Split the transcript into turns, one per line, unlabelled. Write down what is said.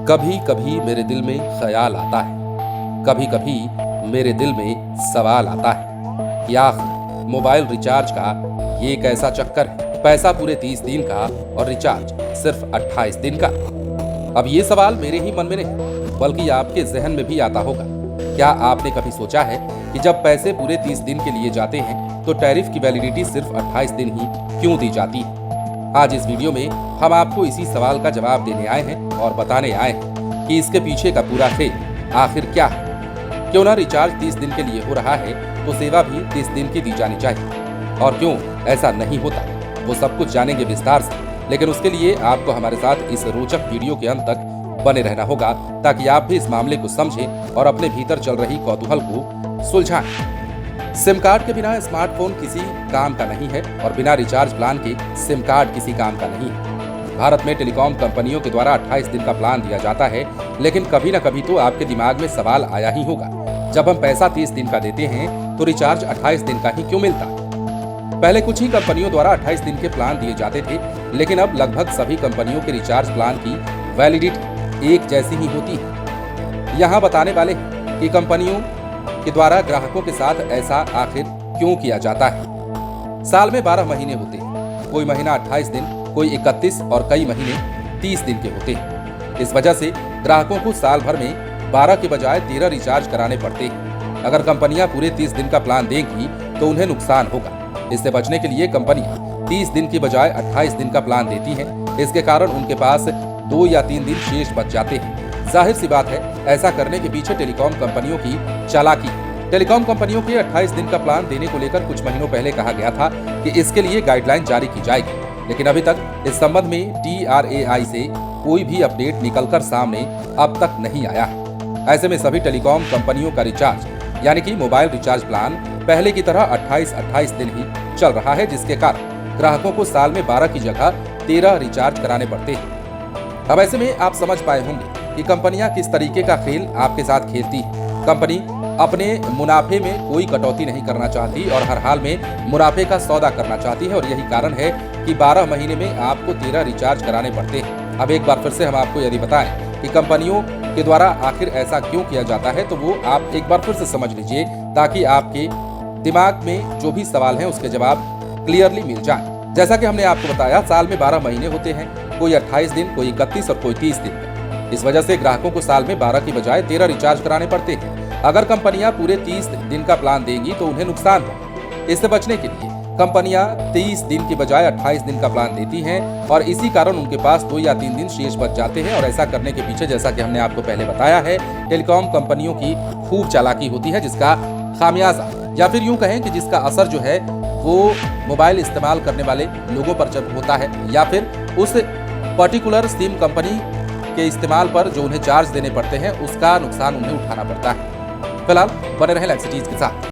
कभी कभी मेरे दिल में ख्याल आता है, कभी कभी मेरे दिल में सवाल आता है कि आखिर मोबाइल रिचार्ज का ये एक ऐसा चक्कर है, पैसा पूरे 30 दिन का और रिचार्ज सिर्फ 28 दिन का। अब ये सवाल मेरे ही मन में नहीं बल्कि आपके जहन में भी आता होगा। क्या आपने कभी सोचा है कि जब पैसे पूरे 30 दिन के लिए जाते हैं तो टैरिफ की वैलिडिटी सिर्फ 28 दिन ही क्यों दी जाती है? आज इस वीडियो में हम आपको इसी सवाल का जवाब देने आए हैं और बताने आए हैं कि इसके पीछे का पूरा खेल आखिर क्या है। क्यों ना रिचार्ज 30 दिन के लिए हो रहा है तो सेवा भी 30 दिन की दी जानी चाहिए, और क्यों ऐसा नहीं होता वो सब कुछ जानेंगे विस्तार से। लेकिन उसके लिए आपको हमारे साथ इस रोचक वीडियो के अंत तक बने रहना होगा ताकि आप भी इस मामले को समझें और अपने भीतर चल रही कौतूहल को सुलझाएं। सिम कार्ड के बिना स्मार्टफोन किसी काम का नहीं है और बिना रिचार्ज प्लान के सिम कार्ड किसी काम का नहीं है। भारत में टेलीकॉम कंपनियों के द्वारा 28 दिन का प्लान दिया जाता है, लेकिन कभी न कभी तो आपके दिमाग में सवाल आया ही होगा, जब हम पैसा 30 दिन का देते हैं तो रिचार्ज 28 दिन का ही क्यों मिलता? पहले कुछ ही कंपनियों द्वारा 28 दिन के प्लान दिए जाते थे, लेकिन अब लगभग सभी कंपनियों के रिचार्ज प्लान की वैलिडिटी एक जैसी ही होती है। यहाँ बताने वाले हैं कि कंपनियों के द्वारा ग्राहकों के साथ ऐसा आखिर क्यों किया जाता है। साल में 12 महीने होते हैं, कोई महीना 28 दिन, कोई 31 और कई महीने 30 दिन के होते हैं। इस वजह से ग्राहकों को साल भर में 12 के बजाय 13 रिचार्ज कराने पड़ते हैं। अगर कंपनियां पूरे 30 दिन का प्लान देंगी तो उन्हें नुकसान होगा। इससे बचने के लिए कंपनियां 30 दिन की बजाय 28 दिन का प्लान देती हैं। इसके कारण उनके पास 2 या 3 दिन शेष बच जाते हैं। जाहिर सी बात है, ऐसा करने के पीछे टेलीकॉम कंपनियों की चालाकी है। टेलीकॉम कंपनियों के 28 दिन का प्लान देने को लेकर कुछ महीनों पहले कहा गया था कि इसके लिए गाइडलाइन जारी की जाएगी, लेकिन अभी तक इस संबंध में TRAI से कोई भी अपडेट निकलकर सामने अब तक नहीं आया है। ऐसे में सभी टेलीकॉम कंपनियों का रिचार्ज यानी कि मोबाइल रिचार्ज प्लान पहले की तरह 28 दिन ही चल रहा है, जिसके कारण ग्राहकों को साल में 12 की जगह 13 रिचार्ज कराने पड़ते हैं। अब ऐसे में आप समझ पाए होंगे कि कंपनियां किस तरीके का खेल आपके साथ खेलती है। कंपनी अपने मुनाफे में कोई कटौती नहीं करना चाहती और हर हाल में मुनाफे का सौदा करना चाहती है, और यही कारण है कि 12 महीने में आपको 13 रिचार्ज कराने पड़ते हैं। अब एक बार फिर से हम आपको यदि बताएं कि कंपनियों के द्वारा आखिर ऐसा क्यों किया जाता है, तो वो आप एक बार फिर से समझ लीजिए ताकि आपके दिमाग में जो भी सवाल है उसके जवाब क्लियरली मिल जाए। जैसा कि हमने आपको बताया, साल में 12 महीने होते हैं, कोई 28 दिन, कोई 31 और कोई 30 दिन। इस वजह से ग्राहकों को साल में 12 की बजाय 13 रिचार्ज कराने पड़ते हैं। अगर कंपनियां पूरे 30 दिन का प्लान देंगी तो उन्हें नुकसान होगा। इससे बचने के लिए कंपनियां 30 दिन की बजाय 28 दिन का प्लान देती हैं, और इसी कारण उनके पास 2 या 3 दिन शेष बच जाते हैं। और ऐसा करने के पीछे, जैसा कि हमने आपको पहले बताया है, टेलीकॉम कंपनियों की खूब चालाकी होती है, जिसका खामियाजा या फिर यूं कहें कि जिसका असर जो है वो मोबाइल इस्तेमाल करने वाले लोगों पर जब होता है या फिर उस पर्टिकुलर सिम कंपनी के इस्तेमाल पर जो उन्हें चार्ज देने पड़ते हैं उसका नुकसान उन्हें उठाना पड़ता है। फिलहाल बने रहें लाइव सिटीज के साथ।